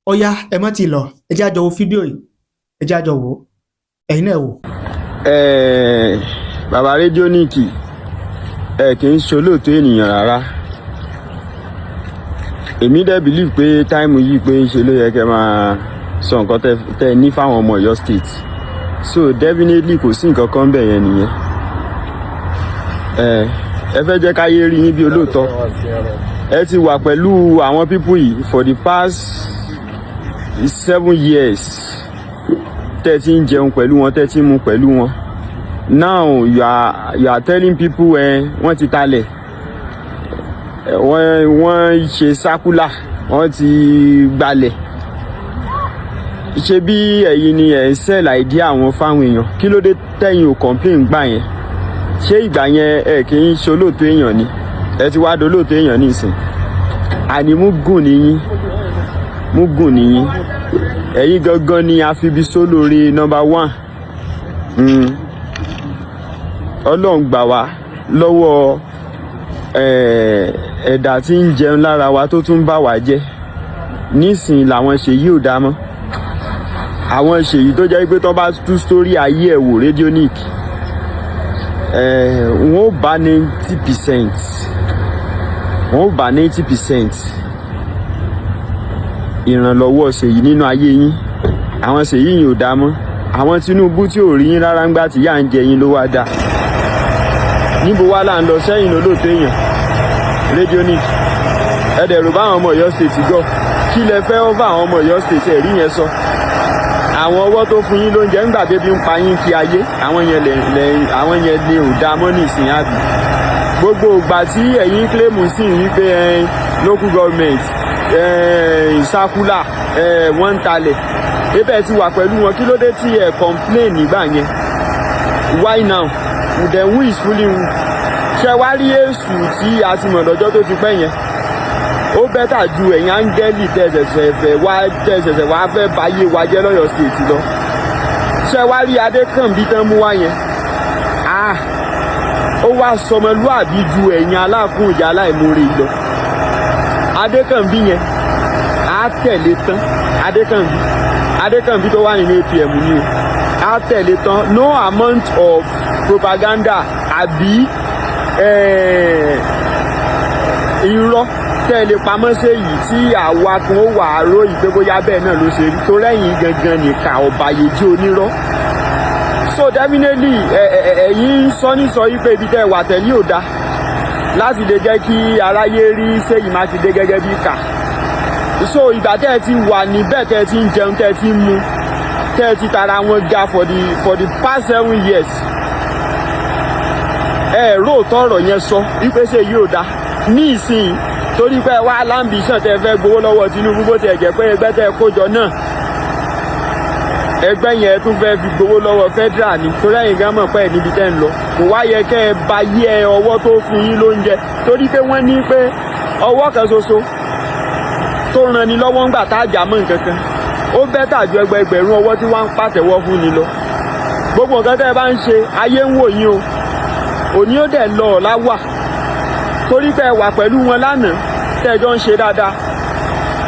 ó yá ẹ má ti lọ ẹ jẹ́ á jọ wo fídíò yìí ẹ jẹ́ á jọ wò ó ẹ̀yin náà wò. bàbá rédíóníkì kì í ṣolóòtú ènìyàn rárá. èmi dẹ̀ believe pé táìmù yìí pé ń ṣe ló yẹ kẹ́ máa sọ nǹkan tẹ́ ní fáwọn ọmọ Ọ̀yọ́ state so definitely kò sí nǹkan kan bẹ̀ yẹn nìyẹn. ẹ fẹ́ jẹ́ káyé rí yín bí olóòótọ́ ẹ ti wà pẹ̀lú àwọn pípù yìí for the past 7 years tẹ́ ti ń jẹun pẹ̀lú wọn tẹ́ ti ń mu pẹ̀lú wọn. Now you are telling people wọ́n ti talẹ̀ wọ́n ṣe sákúlà wọ́n ti gbalẹ̀ ṣe bí ẹ̀yin ni ẹ̀ ń sell idea àwọn fáwọn èèyàn kí ló dé tẹ̀yin ò complain gbà yẹn ṣé ìgbà yẹn ẹ kì í ṣolóòtú èèyàn ni ẹ ti wá dolóòtú èèyàn nísìn àní múgùn nìyín ẹ̀yin gangan ni àfibisó lórí number 1. Ọlọ́run gbà wá lọ́wọ́ ẹ̀dà tí ń jẹun lára wa tó tún bá wa jẹ́ nísìnyí làwọn ṣèyí ò dá mọ́ àwọn ṣèyí tó jẹ́ pé tó bá tú sórí ayé ẹ̀ wò rédíóníkì wọ́n ó bá 90% wọ́n ó bá 90% ìrànlọ́wọ́ ṣèyí nínú ayé yín àwọn ṣèyí yìí ò dá mọ́ àwọn Tinubu tí ò rí yín rárá ńgbà tí yà ń jẹ yín ló wá dá níbo wá là ń lọ sẹ́yìn olóòtú èèyàn rédíóníkì ẹ̀dẹ̀rù báwọn ọmọ Ọ̀yọ́ state gọ̀ kí lẹ fẹ́ ọ́fà àwọn ọmọ Ọ̀yọ́ state ẹ̀rí yẹn sọ àwọn ọwọ́ tó fún yín lóúnjẹ ńgbà bébí ń pa yín kí ayé àwọn yẹn lè ò dá mọ́ nísìnyí àbí gbogbo ìgbà tí ẹ̀yin kílèmù sí wípé local government ìsákúlà wọ́n ń talẹ̀ ebẹ̀ ti wà pẹ̀lú wọn kí ló dé tí ẹ̀ complain nígbà yẹn why now then who is fooling who ṣe wá rí èṣù tí a ti mọ̀ lọ́jọ́ tó ti pẹ́ yẹn ó bẹ́tà ju ẹ̀yin áńgẹ́lì tẹ̀sẹ̀sẹ̀ wá fẹ́ báyé wa jẹ́ lọ́yọ̀ state lọ ṣe wá rí Adékànbí tán mú wá yẹn ó wá sọmọlúàbí ju ẹ̀yin aláàkún ìyá aláìmoore lọ Adékànbí yẹn á tẹ̀lé tán Adékànbí tó wà nínú APM ni o á tẹ̀lé tán no amount of propaganda àbí irọ́ tẹ̀lé pamọ́ sí èyí tí àwa kan ó wà á ròyìn pé bóyá bẹ́ẹ̀ náà ló ṣe rí tó lẹ́yìn gangan nìka ọ̀bàyéjì onírọ́ so definitely ẹ̀yin sọ yí pé ibi tẹ́ wà tẹ̀lé ò dá láti lè jẹ́ kí aráyé rí Seyi Makinde gẹ́gẹ́ bí kà so ìgbà tẹ́ ẹ ti wà níbẹ̀ tẹ́ ẹ ti ń jẹun tẹ́ ẹ ti ń mu tẹ́ ẹ ti tara wọn ga for the past 7 years róòtọ́ ọ̀rọ̀ yẹn sọ wípé Seyi ò dá ní ìsìn torí pé wá láǹbìṣàn tẹ́ fẹ́ gbowó lọ́wọ́ Tinubu bó tiẹ̀ jẹ́ pé ẹgbẹ́ tẹ́ kójọ náà ẹgbẹ́ yẹn tún fẹ́ fi gbowó lọ́wọ́ federal ni torí ẹ̀yin gan mọ̀ pé ẹ̀ níbi tẹ́ ń lọ kò wá yẹ kẹ́ ẹ bá yẹ ọwọ́ tó fún yín lóúnjẹ torí pé wọ́n ní pé ọwọ́ kan ṣoṣo tó ran ni lọ́wọ́ ńgbà tá a jà mọ́ nǹkan kan ó bẹ́tà ju ẹgbẹ̀rún ọwọ́ tí wọ́n ń pàtẹ́wọ́ fún ni lọ gbogbo nǹkan tẹ́ ẹ bá ń ṣe ayé ń wò yín o òní ó dẹ̀ lọ ọ̀la wà torí pé ẹ wà pẹ̀lú wọn lánàá tẹ́ ẹ jọ ń ṣe dáadáa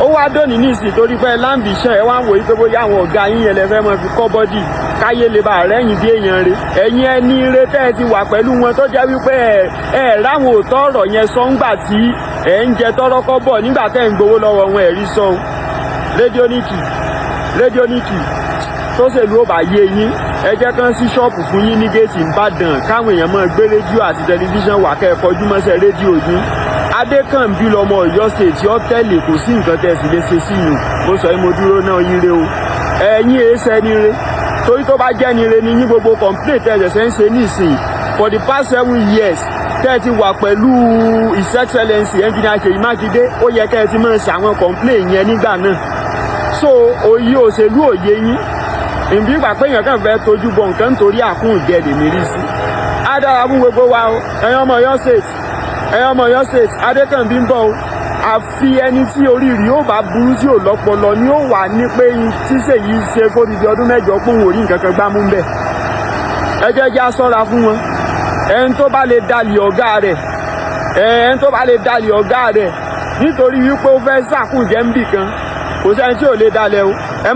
ó wá dóní nísìn torí pé láǹbìṣàn ẹ wá ń wòye pé bóyá àwọn ọ̀gá yín yẹn lẹ fẹ́ mọ fi kọ́ bọ́dì káyé lè bá rẹ́yìn bí èèyàn rẹ̀ ẹ̀yin ẹni rẹ̀ tẹ́ ẹ ti wà pẹ̀lú wọn tó jẹ́ wípé ẹ ráwọn òótọ́ ọ̀rọ̀ yẹn sọ ńgbà tí ẹ ń jẹ tọ́rọ́kọ́ bọ̀ nígbà tẹ́ ń gbowó lọ́wọ́ wọn ẹ̀rí sọ rédíóníkì tó ṣèlú ò bá yé yín ẹ jẹ́ kán sí ṣọ́ọ̀pù fún yín ní géètì Ìbàdàn káwọn èèyàn máa gbé rédíò àti tẹlifíṣàn wà kẹ́ ẹ kọjú mọ́ṣẹ́ rédíò yín Adékànbí lọmọ Ọ̀yọ́ state tí ó tẹ̀lé kò sí nǹkan tẹ́ sì lè ṣe sí yìí mo sọ mo dúró náà yín re o ẹ̀yin èéṣẹ́ ni re torí tó bá jẹ́ ni re ni yín gbogbo complaint tẹ́ ẹ̀ṣẹ̀ ń ṣe nísìnyí for the past 7 years tẹ́ ẹ ti wà pẹ̀lú His Excellency Engineer Seyi Makinde ó yẹ kẹ́ ẹ ti máa ṣe àwọn complaint yẹn nígbà náà so òye òṣèlú òye yín ìbí ìgbà pé èèyàn kàn fẹ́ tójú bọ nǹkan nítorí àkún ìjẹ lèmi rí sí á dára fún gbogbo wa o ẹ̀yin ọmọ Ọ̀yọ́ state Adékànbí ń bọ̀ o àfi ẹni tí oríire ó bá burú tí ò lọ́pọlọ ni ó wà ní pé tí Seyi ṣe fódìdí ọdún mẹ́jọ pòun ò rí nǹkan kan gbámú ń bẹ̀ ẹ jẹ́ kí a ṣọ́ra fún wọn ẹni tó bá lè dalẹ̀ ọ̀gá rẹ̀ nítorí wípé ó fẹ́ sàkúnjẹ́ ń bì kan kò sẹ́ni tí ò lè dalẹ̀ o ẹ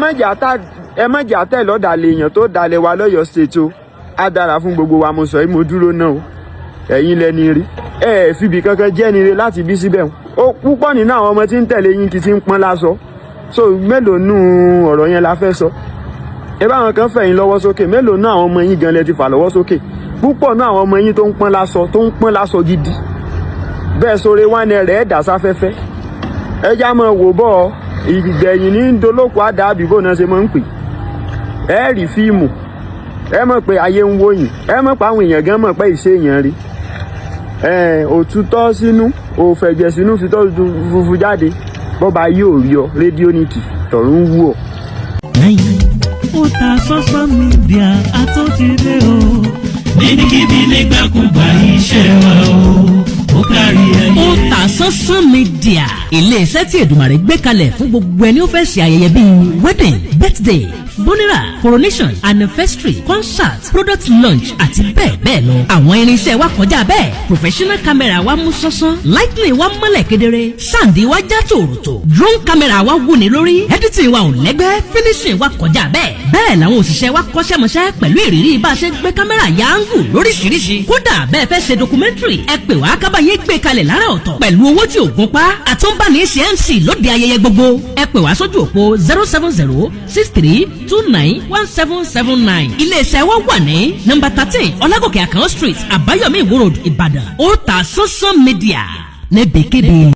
má jà tẹ̀ lọ́dàlẹ̀ èèyàn tó dalẹ̀ wa lọ́yọ̀ọ́ state o á dára fún gbogbo wa mo sọ yìí mo dúró náà o ẹ̀yin lẹni rí ẹ fìbí kankan jẹ́ ni rí láti bí síbẹ̀ o púpọ̀ nínú àwọn ọmọ tí ń tẹ̀lé yín kì í ti ń pọ́n lásọ so mélòó nù ọ̀rọ̀ yẹn la fẹ́ sọ ẹ bá àwọn kan fẹ̀yìn lọ́wọ́ sókè mélòó nù àwọn ọmọ yín gan lẹ ti fà lọ́wọ́ sókè púpọ̀ nù àwọn ọmọ yín tó ń pọ́n lásọ gidi bẹ́ẹ̀ sóre wánẹ rẹ̀ dà sáfẹ́fẹ́ ẹ já mọ́ wò bọ́ ìgbẹ̀yìn ní dolóko àdá àbíbò náà ṣe máa ń pè ẹ rí fíìmù ẹ mọ̀ pé ayé ń wòyìn ẹ mọ̀ pé àwọn èèyàn gan mọ̀ pé ìṣe èèyàn rí òtútọ́ sínú òfẹ̀jẹ̀ sínú fitọ́ funfun jáde bọ́ba yóò rí ọ rédíò nìkì tọ̀run wú ọ. ó ta social media àtúntìdé o níbikíbi nígbàkúgbà iṣẹ́ wa o ó kárí ayé. Otasansan Media ilé-iṣẹ́ tí Èdùmàrè gbé kalẹ̀ fún gbogbo ẹni ó fẹ́ ṣe ayẹyẹ bíi wedding, birthday, funeral, coronation, anniversary, concert, product launch àti bẹ́ẹ̀ bẹ́ẹ̀ lọ. Àwọn irinṣẹ́ wa kọjá bẹ́ẹ̀. Professional camera wa mú sánsan, lightning wa mọ́lẹ̀ kedere, sound wa já tòròtò, drone camera wa wúni lórí, editing wa ò lẹ́gbẹ́, finishing wa kọjá bẹ́ẹ̀. Bẹ́ẹ̀ làwọn òṣìṣẹ́ wa kọ́ṣẹ́mọṣẹ́ pẹ̀lú ìrírí bá a ṣe gbé kámẹ́rà yáǹgù lóríṣiríṣi. Kódà bẹ́ẹ̀ fẹ́ ṣe documentary ẹ pè wá kábàáyé gbé kalẹ̀ lára ọ̀tọ̀ pẹ̀lú owó tí ò gún pa. Àtúnbáni ṣe MC lóde ayẹyẹ gbogbo. Ẹ pè wá sójú òpó 07063291779. Iléeṣẹ́ wa wà ní nọ́mbà 13 Ọlágòkè Àkànó Street, Àbáyọ̀mí Ìwó Road, Ìbàdàn. Otasansan Media níbikíbi.